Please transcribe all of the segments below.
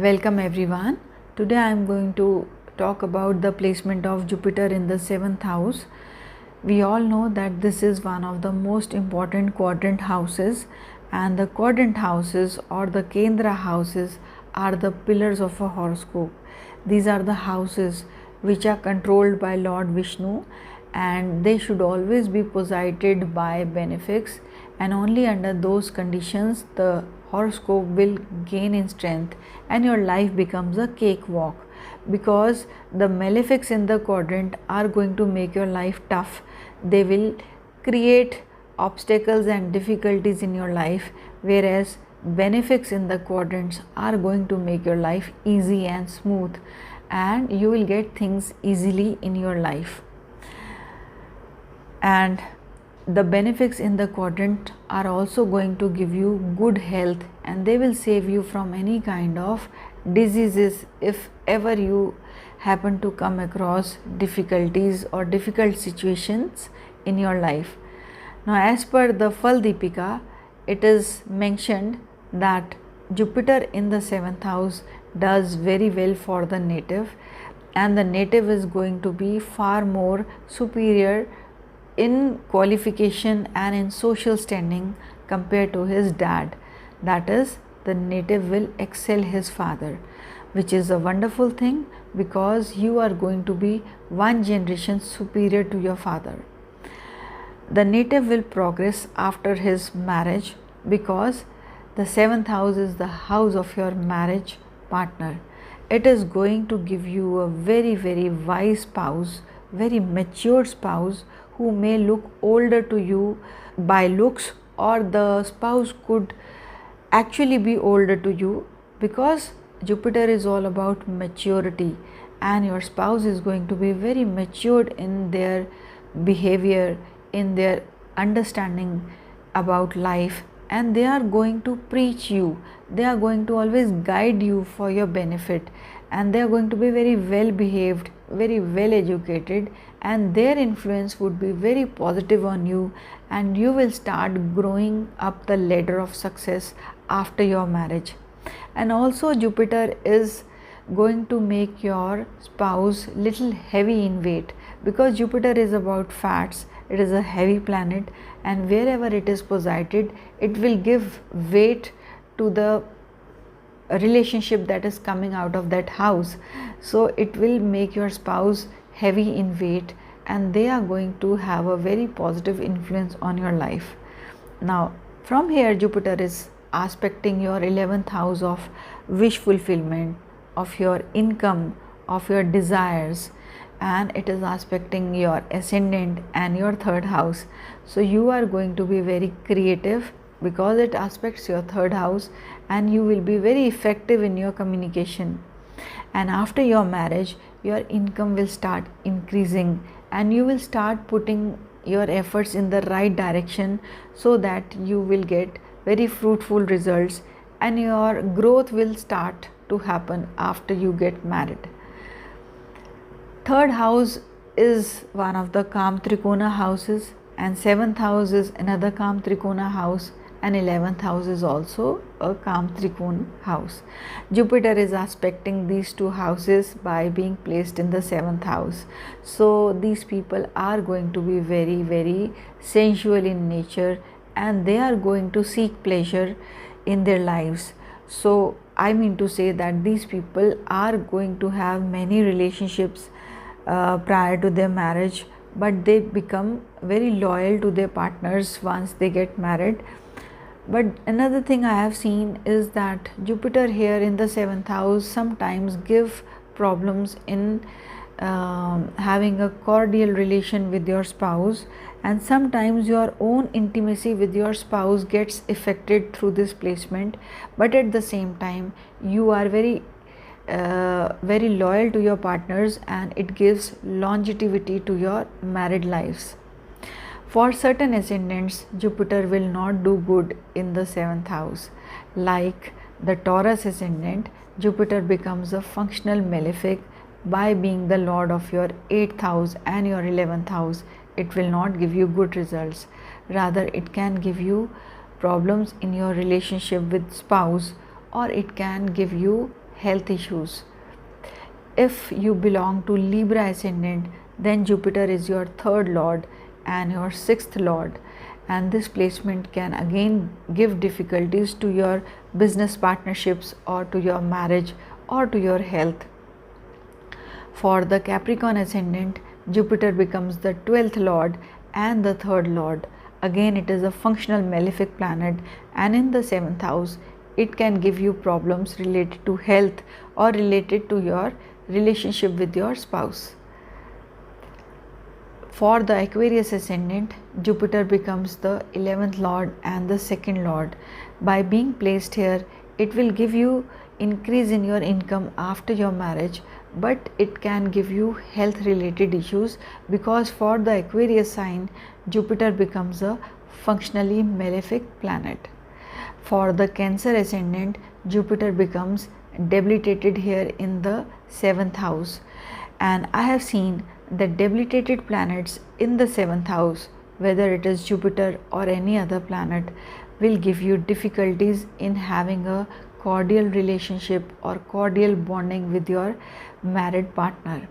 Welcome everyone. Today I am going to talk about the placement of Jupiter in the 7th house. We all know that this is one of the most important quadrant houses, and the quadrant houses or the Kendra houses are the pillars of a horoscope. These are the houses which are controlled by Lord Vishnu, and they should always be posited by benefics, and only under those conditions the horoscope will gain in strength and your life becomes a cakewalk, because the malefics in the quadrant are going to make your life tough. They will create obstacles and difficulties in your life, whereas benefics in the quadrants are going to make your life easy and smooth, and you will get things easily in your life. And the benefics in the quadrant are also going to give you good health, and they will save you from any kind of diseases if ever you happen to come across difficulties or difficult situations in your life. Now, as per the Fal Deepika, it is mentioned that Jupiter in the 7th house does very well for the native, and the native is going to be far more superior in qualification and in social standing compared to his dad. That is, the native will excel his father, which is a wonderful thing, because you are going to be one generation superior to your father. The native will progress after his marriage, because the 7th house is the house of your marriage partner. It is going to give you a very, very wise spouse, very mature spouse, who may look older to you by looks, or the spouse could actually be older to you, because Jupiter is all about maturity, and your spouse is going to be very matured in their behavior, in their understanding about life, and they are going to preach you. They are going to always guide you for your benefit, and they are going to be very well behaved, very well educated, and their influence would be very positive on you, and you will start growing up the ladder of success after your marriage. And also Jupiter is going to make your spouse little heavy in weight, because Jupiter is about fats. It is a heavy planet, and wherever it is posited, it will give weight to the relationship that is coming out of that house. So it will make your spouse heavy in weight, and they are going to have a very positive influence on your life. Now, from here, Jupiter is aspecting your 11th house of wish fulfillment, of your income, of your desires, and it is aspecting your ascendant and your 3rd house. So you are going to be very creative, because it aspects your 3rd house, and you will be very effective in your communication. And after your marriage, your income will start increasing, and you will start putting your efforts in the right direction, so that you will get very fruitful results, and your growth will start to happen after you get married. 3rd house is one of the Kam Trikona houses, and 7th house is another Kam Trikona house, and 11th house is also a Kam Trikona house. Jupiter is aspecting these two houses by being placed in the 7th house. So these people are going to be very, very sensual in nature, and they are going to seek pleasure in their lives. So I mean to say that these people are going to have many relationships prior to their marriage, but they become very loyal to their partners once they get married. But another thing I have seen is that Jupiter here in the 7th house sometimes give problems in having a cordial relation with your spouse, and sometimes your own intimacy with your spouse gets affected through this placement. But at the same time, you are very loyal to your partners, and it gives longevity to your married lives. For certain ascendants, Jupiter will not do good in the 7th house. Like the Taurus ascendant, Jupiter becomes a functional malefic by being the lord of your 8th house and your 11th house. It will not give you good results. Rather, it can give you problems in your relationship with spouse, or it can give you health issues. If you belong to Libra ascendant, then Jupiter is your third lord and your sixth lord, and this placement can again give difficulties to your business partnerships or to your marriage or to your health. For the Capricorn ascendant, Jupiter becomes the 12th lord and the third lord. Again, it is a functional malefic planet, and in the 7th house, it can give you problems related to health or related to your relationship with your spouse. For the Aquarius ascendant, Jupiter becomes the 11th lord and the second lord. By being placed here, it will give you increase in your income after your marriage, but it can give you health related issues, because for the Aquarius sign, Jupiter becomes a functionally malefic planet. For the Cancer ascendant, Jupiter becomes debilitated here in the 7th house, and I have seen that debilitated planets in the 7th house, whether it is Jupiter or any other planet, will give you difficulties in having a cordial relationship or cordial bonding with your married partner.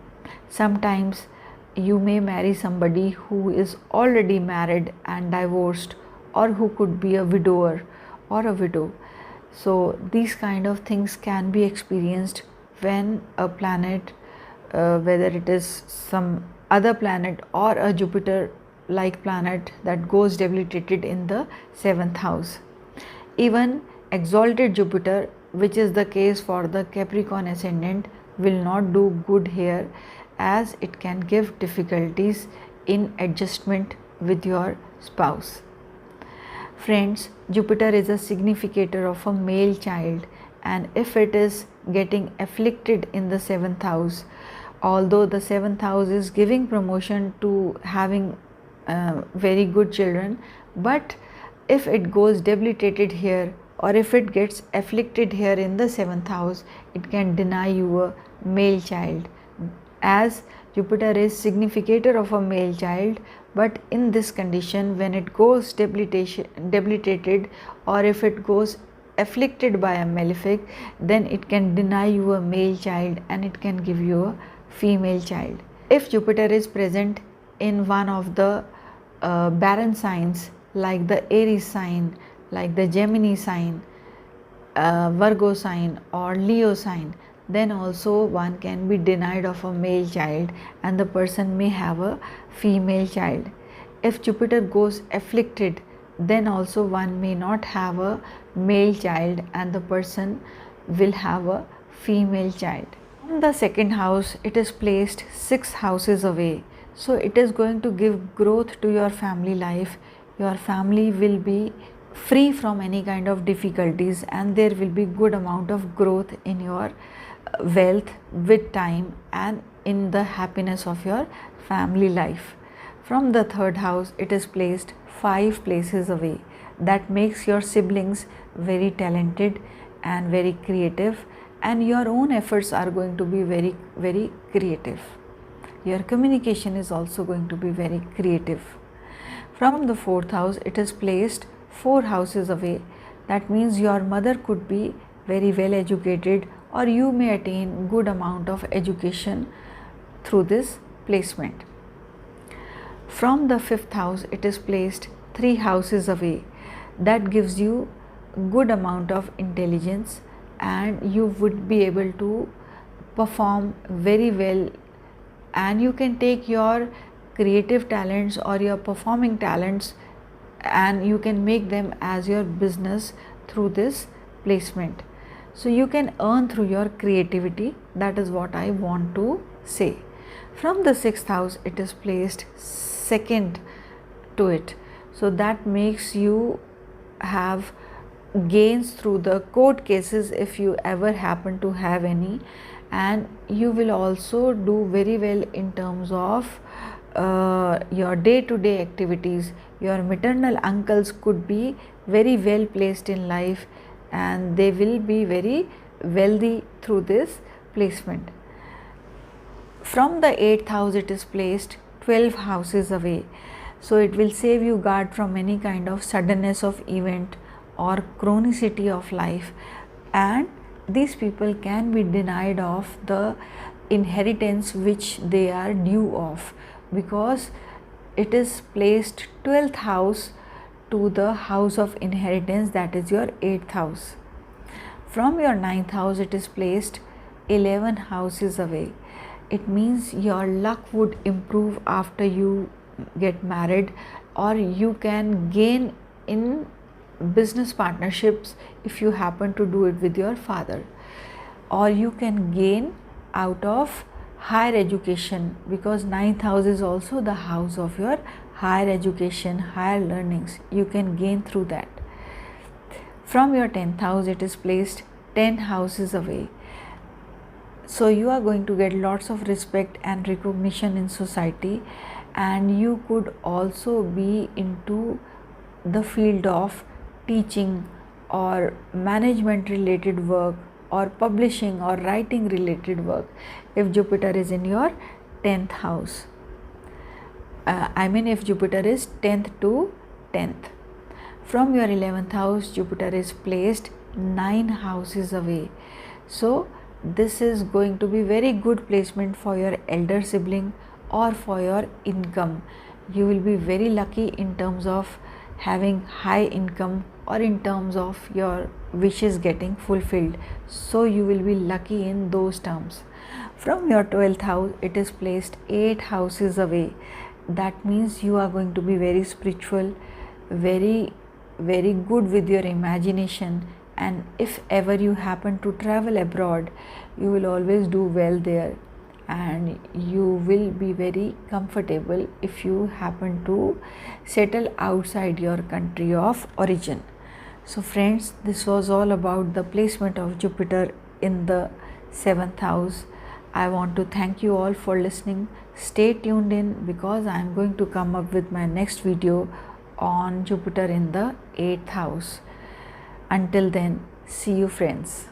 Sometimes you may marry somebody who is already married and divorced, or who could be a widower or a widow. So these kind of things can be experienced when a planet, whether it is some other planet or a Jupiter like planet, that goes debilitated in the 7th house. Even exalted Jupiter, which is the case for the Capricorn ascendant, will not do good here, as it can give difficulties in adjustment with your spouse. Friends, Jupiter is a significator of a male child, and if it is getting afflicted in the 7th house, although the 7th house is giving promotion to having very good children, but if it goes debilitated here, or if it gets afflicted here in the 7th house, it can deny you a male child, as Jupiter is significator of a male child. But in this condition, when it goes debilitated, or if it goes afflicted by a malefic, then it can deny you a male child and it can give you a female child. If Jupiter is present in one of the barren signs, like the Aries sign, like the Gemini sign, Virgo sign or Leo sign, then also one can be denied of a male child and the person may have a female child. If Jupiter goes afflicted, then also one may not have a male child and the person will have a female child. In the 2nd house, it is placed 6 houses away, so it is going to give growth to your family life. Your family will be free from any kind of difficulties, and there will be good amount of growth in your wealth with time and in the happiness of your family life. From the 3rd house, it is placed 5 places away. That makes your siblings very talented and very creative, and your own efforts are going to be very, very creative. Your communication is also going to be very creative. From the 4th house, it is placed 4 houses away. That means your mother could be very well educated, or you may attain good amount of education through this placement. From the 5th house, it is placed 3 houses away. That gives you good amount of intelligence, and you would be able to perform very well, and you can take your creative talents or your performing talents and you can make them as your business through this placement. So you can earn through your creativity. That is what I want to say. From the 6th house, it is placed 2nd to it, so that makes you have gains through the court cases if you ever happen to have any, and you will also do very well in terms of your day-to-day activities. Your maternal uncles could be very well placed in life and they will be very wealthy through this placement. From the 8th house, it is placed 12 houses away, so it will save you guard from any kind of suddenness of event or chronicity of life, and these people can be denied of the inheritance which they are due of, because it is placed 12th house to the house of inheritance, that is your 8th house. From your 9th house it is placed 11 houses away. It means your luck would improve after you get married, or you can gain in business partnerships if you happen to do it with your father, or you can gain out of higher education, because 9th house is also the house of your higher education, higher learnings. You can gain through that. From your 10th house it is placed 10 houses away. So you are going to get lots of respect and recognition in society, and you could also be into the field of teaching or management related work or publishing or writing related work if Jupiter is in your 10th house. If Jupiter is 10th to 10th. From your 11th house Jupiter is placed 9 houses away. So this is going to be very good placement for your elder sibling or for your income. You will be very lucky in terms of having high income or in terms of your wishes getting fulfilled. So you will be lucky in those terms. From your 12th house it is placed 8 houses away. That means you are going to be very spiritual, very good with your imagination, and if ever you happen to travel abroad, you will always do well there, and you will be very comfortable if you happen to settle outside your country of origin. So friends, this was all about the placement of Jupiter in the 7th house. I want to thank you all for listening. Stay tuned in, because I am going to come up with my next video on Jupiter in the 8th house. Until then, see you friends.